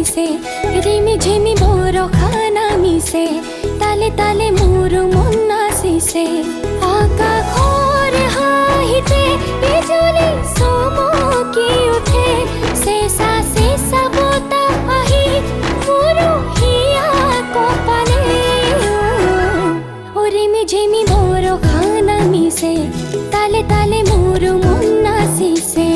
मिसे रिमी झिमी मोर खाना मिसे ताले ताले मोर मन नाचिसे आकाशर हाहिते बिजुली चमकी उठे शेषा शेषा बताह आहि मोर हिया कपाले रिमी झिमी मोर खाना मिसे ताले ताले मोर मन नाचिसे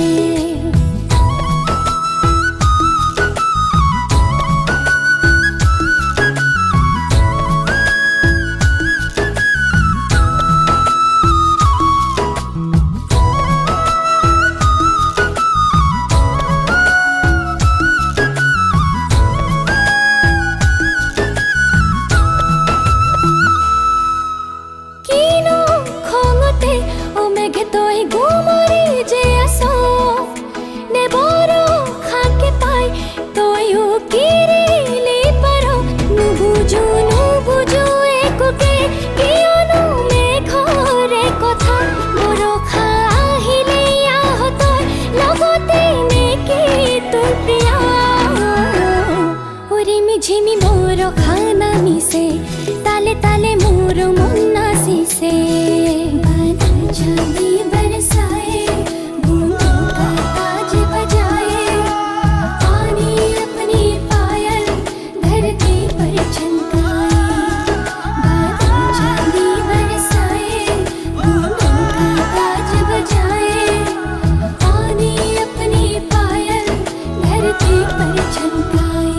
झिमी मोर खाना मिसे ताले ताले मोर मन नाचिसे बादल जल्दी बरसाए बूंदों का ताज बजाए पानी अपनी पायल धरती पर छनकाए बादल जल्दी बरसाए बूंदों का ताज बजाए पानी अपनी पायल धरती पर छनकाए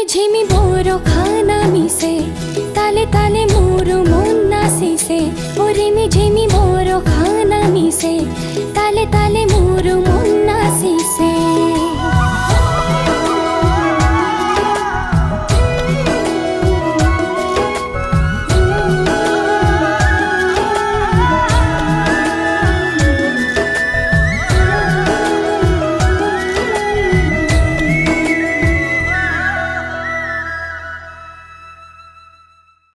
झिमी मोर खाना मिसे ताले ताले मोर मन नाचिसे रिमी झिमी मोर खाना मिसे